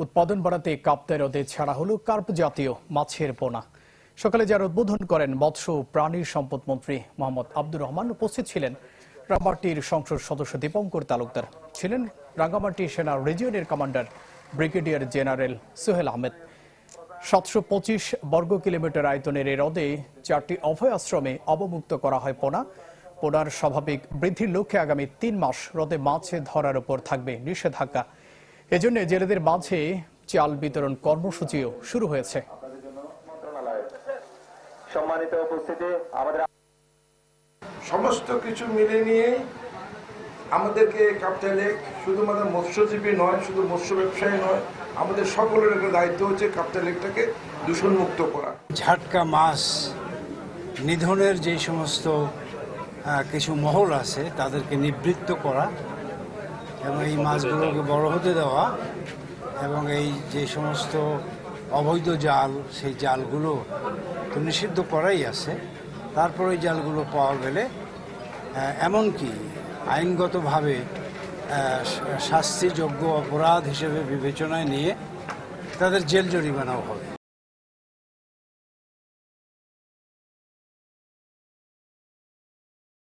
উৎপাদন বাড়াতে কাপ্তাই হ্রদে ছাড়া হলো কার্প জাতীয় মাছের পোনা। সকালে যার উদ্বোধন করেন মৎস্য ও প্রাণী সম্পদ মন্ত্রী মোহাম্মদ আব্দুর রহমান। উপস্থিত ছিলেন রাঙ্গামাটির সংসদ সদস্য দীপঙ্কর তালুকদার, ছিলেন রাঙ্গামাটি সেনা রিজিয়নের commander brigadier general Sohel Ahmed. 725 বর্গ কিলোমিটার আয়তনের এই হ্রদে 4টি অভয় আশ্রমে অবমুক্ত করা হয় পোনা। পোনার স্বাভাবিক বৃদ্ধির লক্ষ্যে আগামী 3 মাস হ্রদে মাছ ধরার উপর থাকবে নিষেধাজ্ঞা। এজন্য জেলেদের মাঝে চাল বিতরণ কর্মসূচিও শুরু হয়েছে। সম্মানিত উপস্থিতি, আমাদের সমস্ত কিছু মিলে নিয়ে আমাদেরকে কাপ্তাই লেক শুধুমাত্র মৎস্যজীবী নয়, শুধু মৎস্য ব্যবসায়ী নয়, আমাদের সকলের একটা দায়িত্ব হচ্ছে কাপ্তাই লেকটাকে দূষণমুক্ত করা। ঝাটকা মাছ নিধনের যে সমস্ত কিছু মহল আছে তাদেরকে নিবৃত্ত করা এবং এই মাছগুলোকে বড় হতে দেওয়া এবং এই যে সমস্ত অবৈধ জাল, সেই জালগুলো তো নিষিদ্ধ করাই আছে। তারপর ওই জালগুলো পাওয়া গেলে এমনকি আইনগতভাবে শাস্তিযোগ্য অপরাধ হিসেবে বিবেচনায় নিয়ে তাদের জেল জরিমানাও হবে।